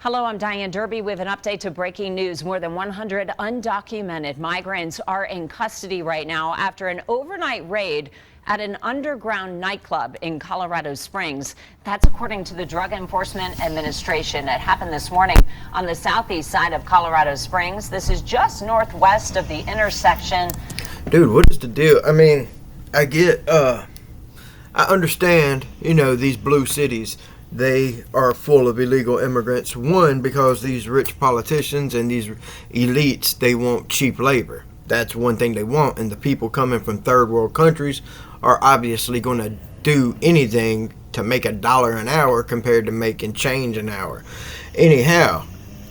Hello, I'm Diane Derby with an update to breaking news. More than 100 undocumented migrants are in custody right now after an overnight raid at an underground nightclub in Colorado Springs. That's according to the Drug Enforcement Administration. It happened this morning on the southeast side of Colorado Springs. This is just northwest of the intersection. Dude, what is the deal? I mean, I understand, these blue cities, they are full of illegal immigrants. One, because these rich politicians and these elites, they want cheap labor. That's one thing they want. And the people coming from third world countries are obviously going to do anything to make $1 an hour compared to making change an hour. Anyhow,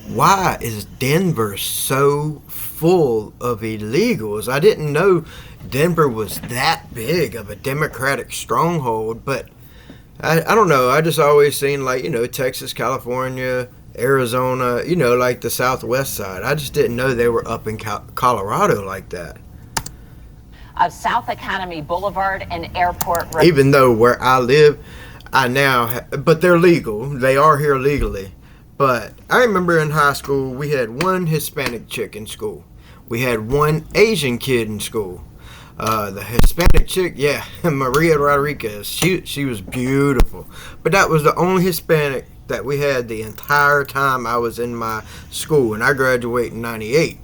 why is Denver so full of illegals? I didn't know Denver was that big of a Democratic stronghold, but I don't know. I just always seen Texas, California, Arizona, like the southwest side. I just didn't know they were up in Colorado like that. Of South Academy Boulevard and Airport Road. Even though where I live, but they're legal. They are here legally. But I remember in high school, we had one Hispanic chick in school. We had one Asian kid in school. The Hispanic chick, Maria Rodriguez, she was beautiful. But that was the only Hispanic that we had the entire time I was in my school. And I graduated in 98.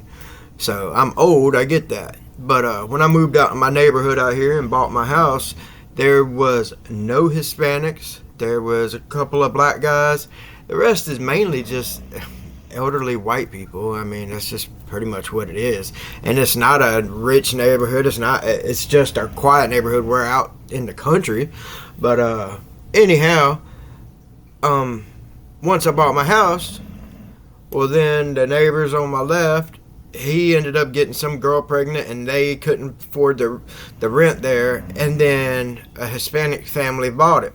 So I'm old, I get that. But when I moved out in my neighborhood out here and bought my house, there was no Hispanics. There was a couple of black guys. The rest is mainly just elderly white people. I mean, that's just pretty much what it is. And it's not a rich neighborhood. It's just a quiet neighborhood. We're out in the country. But anyhow, once I bought my house, well, then the neighbors on my left, he ended up getting some girl pregnant and they couldn't afford the rent there. And then a Hispanic family bought it.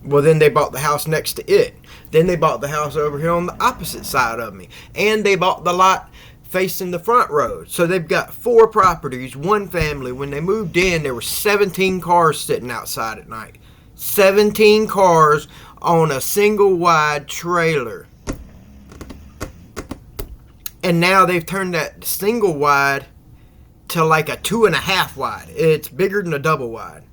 Well, then they bought the house next to it. Then they bought the house over here on the opposite side of me. And they bought the lot facing the front road. So they've got 4 properties, one family. When they moved in, there were 17 cars sitting outside at night. 17 cars on a single wide trailer. And now they've turned that single wide to like a 2.5 wide. It's bigger than a double wide.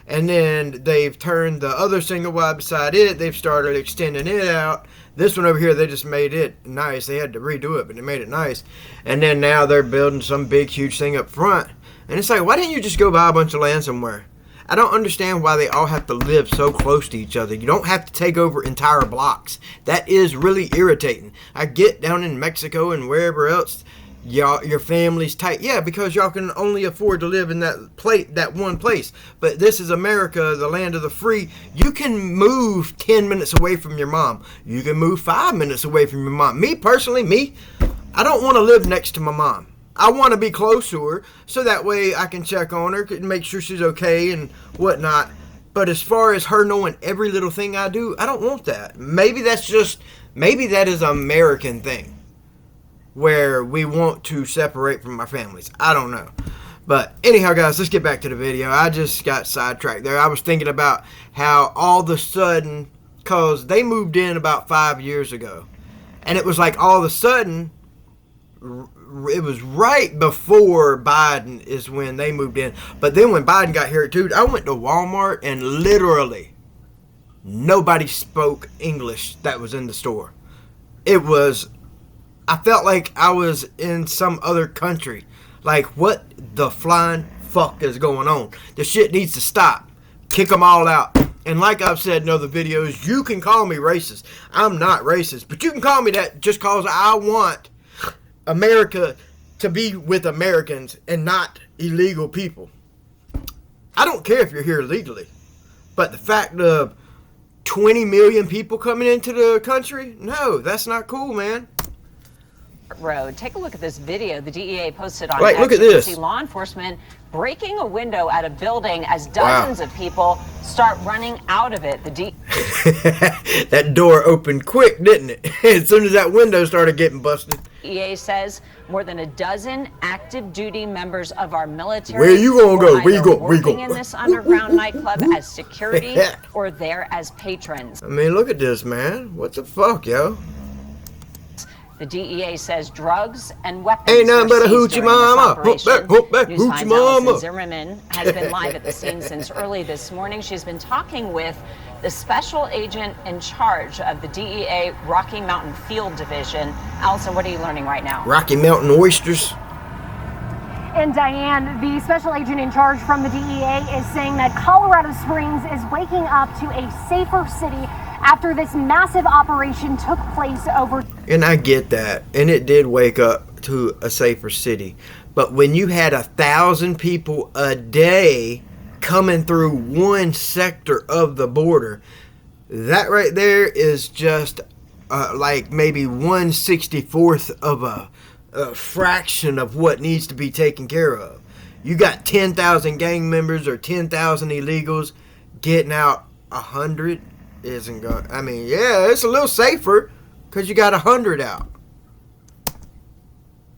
And then they've turned the other single wide beside it. They've started extending it out. This one over here, they just made it nice. They had to redo it, but they made it nice. And then now they're building some big, huge thing up front. And it's like, why didn't you just go buy a bunch of land somewhere? I don't understand why they all have to live so close to each other. You don't have to take over entire blocks. That is really irritating. I get down in Mexico and wherever else, your family's tight. Yeah, because y'all can only afford to live in that one place. But this is America, the land of the free. You can move 10 minutes away from your mom. You can move 5 minutes away from your mom. Me, personally, I don't want to live next to my mom. I want to be close to her so that way I can check on her and make sure she's okay and whatnot. But as far as her knowing every little thing I do, I don't want that. Maybe that is an American thing where we want to separate from our families. I don't know. But anyhow, guys, let's get back to the video. I just got sidetracked there. I was thinking about how all of a sudden, because they moved in about 5 years ago, and it was like all of a sudden, it was right before Biden is when they moved in. But then when Biden got here, dude, I went to Walmart and literally nobody spoke English that was in the store. I felt like I was in some other country. Like, what the flying fuck is going on? This shit needs to stop. Kick them all out. And like I've said in other videos, you can call me racist. I'm not racist. But you can call me that just because I want America to be with Americans and not illegal people. I don't care if you're here legally. But the fact of 20 million people coming into the country, no, that's not cool, man. Road. Take a look at this video the DEA posted on X. Look at this. See law enforcement breaking a window at a building as dozens of people start running out of it. That door opened quick, didn't it? As soon as that window started getting busted. DEA says more than a dozen active duty members of our military Where you gonna go? Where you go? working in this underground nightclub as security or there as patrons. I mean, look at this, man. What the fuck, yo? The DEA says drugs and Ain't weapons were nothing but a seized hoochie during this mama. operation. Hope that News hoochie 5's Allison mama. Zimmerman has been live at the scene since early this morning. She's been talking with the special agent in charge of the DEA Rocky Mountain Field Division. Allison, what are you learning right now? Rocky Mountain oysters. And Diane, the special agent in charge from the DEA is saying that Colorado Springs is waking up to a safer city after this massive operation took place over. And I get that. And it did wake up to a safer city. But when you had 1,000 people a day coming through one sector of the border, that right there is just like maybe 1/64th of a fraction of what needs to be taken care of. You got 10,000 gang members or 10,000 illegals, getting out 100 isn't going. I mean, yeah, it's a little safer because you got 100 out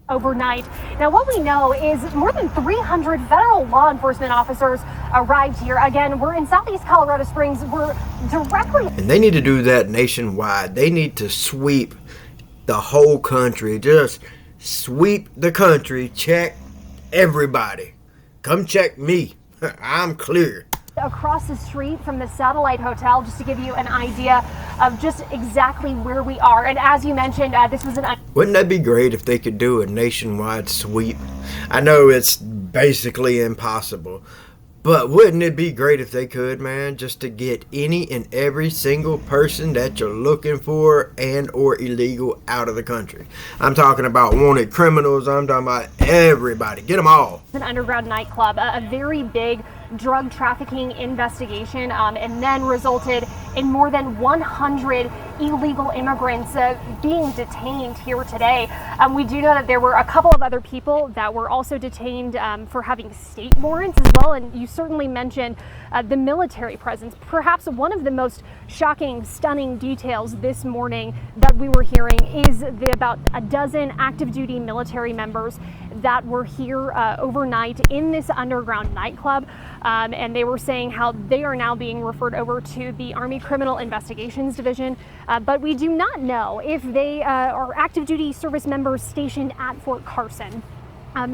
Overnight. Now, what we know is more than 300 federal law enforcement officers arrived here. Again, we're in Southeast Colorado Springs. We're directly. And they need to do that nationwide. They need to sweep the whole country. Just sweep the country. Check everybody. Come check me. I'm clear. Across the street from the Satellite Hotel, just to give you an idea of just exactly where we are. And as you mentioned, this was an. Wouldn't that be great if they could do a nationwide sweep? I know it's basically impossible, but wouldn't it be great if they could, man, just to get any and every single person that you're looking for and or illegal out of the country? I'm talking about wanted criminals. I'm talking about everybody. Get them all. An underground nightclub, a very big drug trafficking investigation, and then resulted in more than 100 illegal immigrants being detained here today. We do know that there were a couple of other people that were also detained for having state warrants as well. And you certainly mentioned the military presence. Perhaps one of the most shocking, stunning details this morning that we were hearing is about a dozen active duty military members that were here overnight in this underground nightclub. And they were saying how they are now being referred over to the Army Criminal Investigations Division. But we do not know if they are active duty service members stationed at Fort Carson.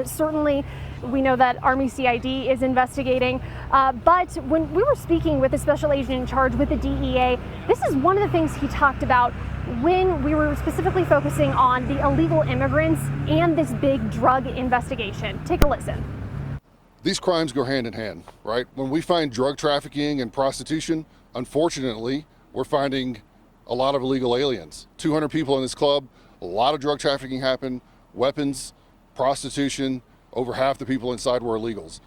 Certainly, we know that Army CID is investigating. But when we were speaking with the special agent in charge with the DEA, this is one of the things he talked about when we were specifically focusing on the illegal immigrants and this big drug investigation. Take a listen. These crimes go hand in hand, right? When we find drug trafficking and prostitution, unfortunately, we're finding a lot of illegal aliens. 200 people in this club, a lot of drug trafficking happened, weapons, prostitution, over half the people inside were illegals.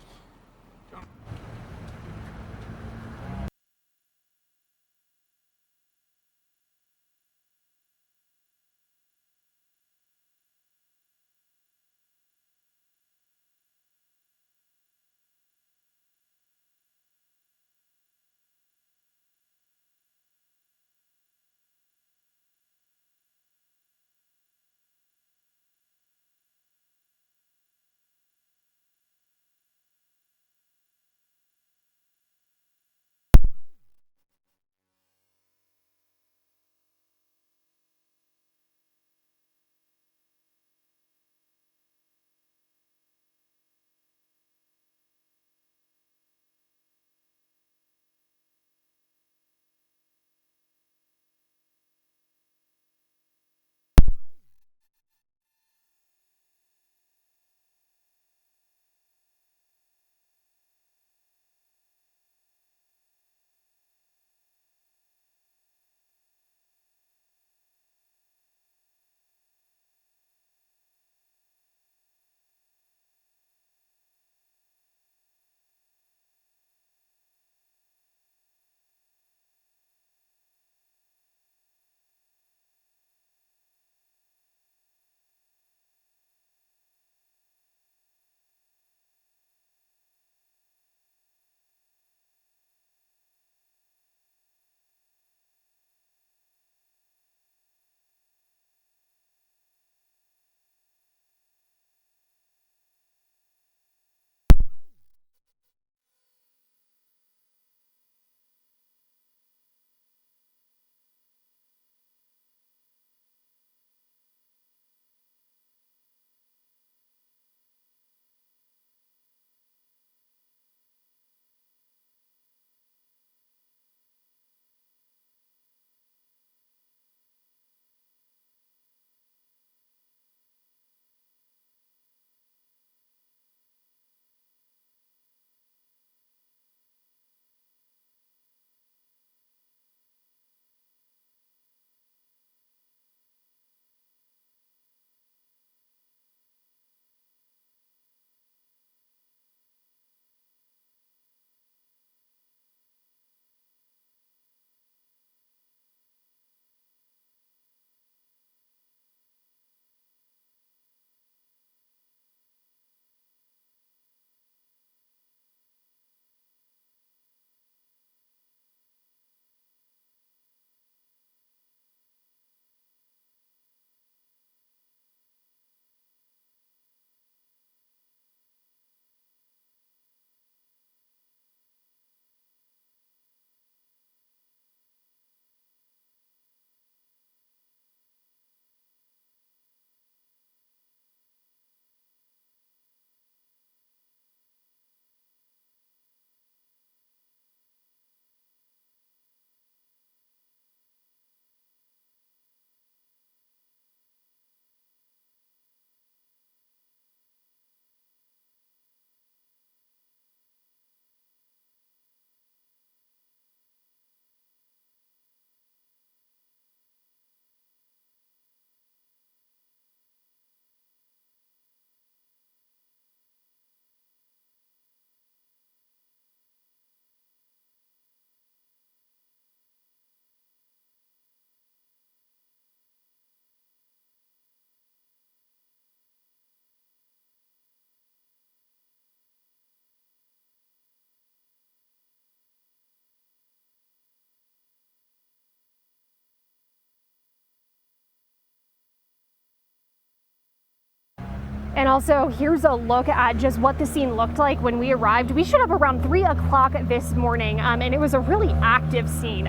And also, here's a look at just what the scene looked like when we arrived. We showed up around 3 o'clock this morning, and it was a really active scene.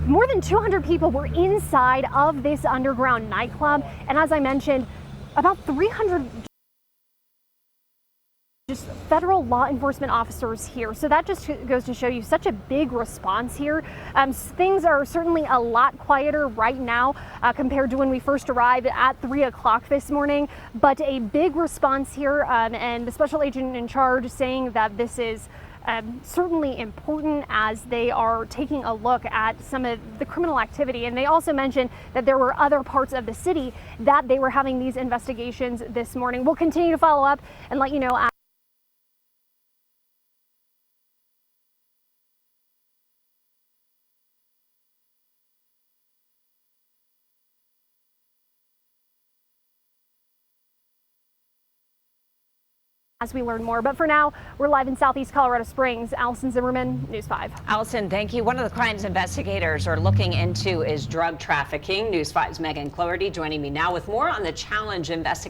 More than 200 people were inside of this underground nightclub, and as I mentioned, about 300 just federal law enforcement officers here. So that just goes to show you such a big response here. Things are certainly a lot quieter right now compared to when we first arrived at 3 o'clock this morning, but a big response here, and the special agent in charge saying that this is certainly important as they are taking a look at some of the criminal activity. And they also mentioned that there were other parts of the city that they were having these investigations this morning. We'll continue to follow up and let you know. As we learn more. But for now, we're live in Southeast Colorado Springs. Allison Zimmerman, News 5. Allison, thank you. One of the crimes investigators are looking into is drug trafficking. News 5's Megan Cloherty joining me now with more on the challenge investigation.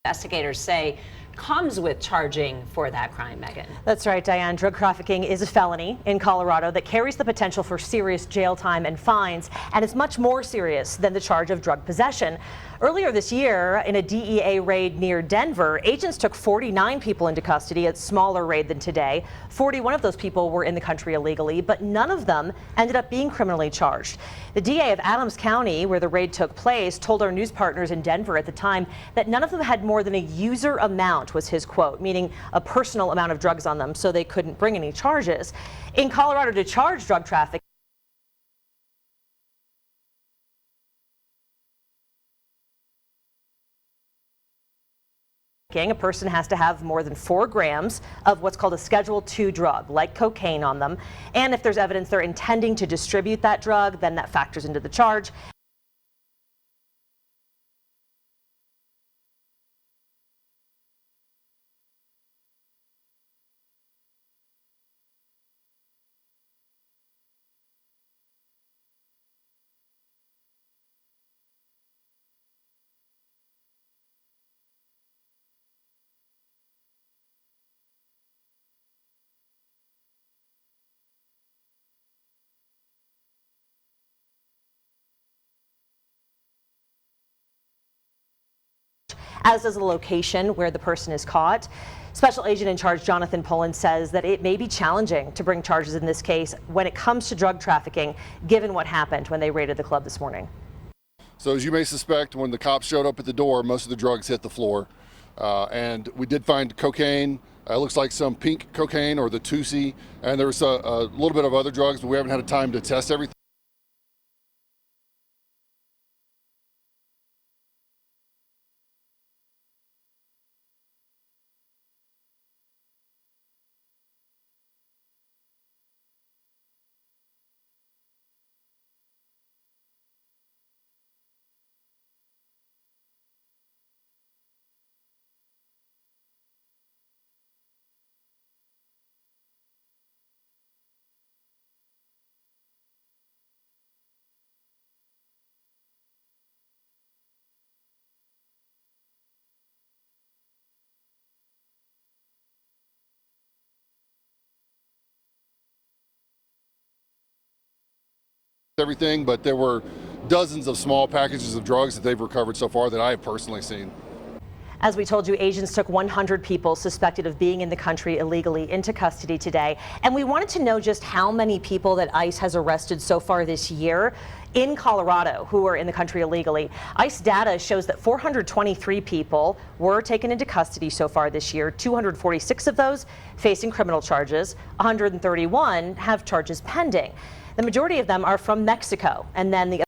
Investigators say comes with charging for that crime, Megan. That's right, Diane. Drug trafficking is a felony in Colorado that carries the potential for serious jail time and fines, and it's much more serious than the charge of drug possession. Earlier this year, in a DEA raid near Denver, agents took 49 people into custody, a smaller raid than today. 41 of those people were in the country illegally, but none of them ended up being criminally charged. The DA of Adams County, where the raid took place, told our news partners in Denver at the time that none of them had more than a user amount, was his quote, meaning a personal amount of drugs on them, so they couldn't bring any charges. In Colorado, to charge drug trafficking, a person has to have more than 4 grams of what's called a Schedule II drug, like cocaine, on them. And if there's evidence they're intending to distribute that drug, then that factors into the charge. As does the location where the person is caught. Special Agent in Charge Jonathan Pullen says that it may be challenging to bring charges in this case when it comes to drug trafficking, given what happened when they raided the club this morning. So as you may suspect, when the cops showed up at the door, most of the drugs hit the floor. And we did find cocaine. It looks like some pink cocaine, or the Tusi, and there was a little bit of other drugs, but we haven't had time to test everything. everything, but there were dozens of small packages of drugs that they've recovered so far that I have personally seen. As we told you, agents took 100 people suspected of being in the country illegally into custody today. And we wanted to know just how many people that ICE has arrested so far this year in Colorado who are in the country illegally. ICE data shows that 423 people were taken into custody so far this year. 246 of those facing criminal charges. 131 have charges pending. The majority of them are from Mexico, and then the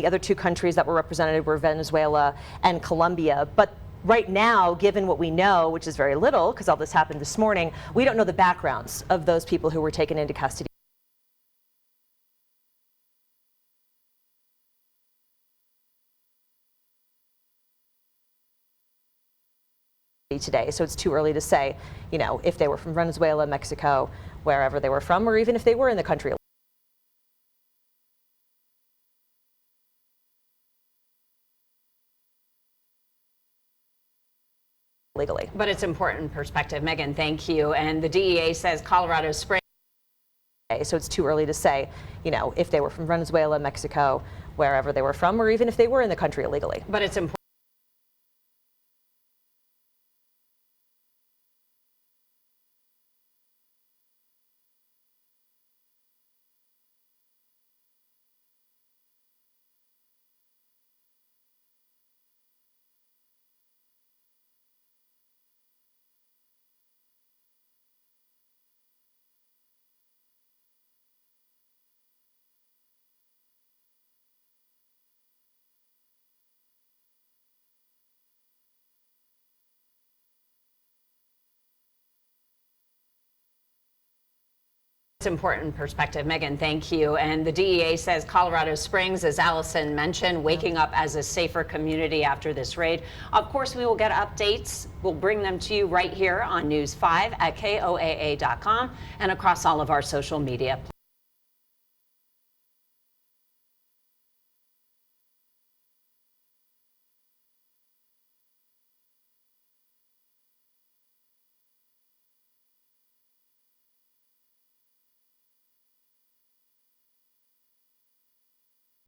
other two countries that were represented were Venezuela and Colombia. But right now, given what we know, which is very little, because all this happened this morning, we don't know the backgrounds of those people who were taken into custody today. So it's too early to say, if they were from Venezuela, Mexico, wherever they were from, or even if they were in the country legally. But it's important perspective. Megan, thank you. And the DEA says Colorado Springs. So it's too early to say, if they were from Venezuela, Mexico, wherever they were from, or even if they were in the country illegally. But it's important. It's important perspective. Megan, thank you. And the DEA says Colorado Springs, as Allison mentioned, waking up as a safer community after this raid. Of course, we will get updates. We'll bring them to you right here on News 5 at KOAA.com and across all of our social media platforms.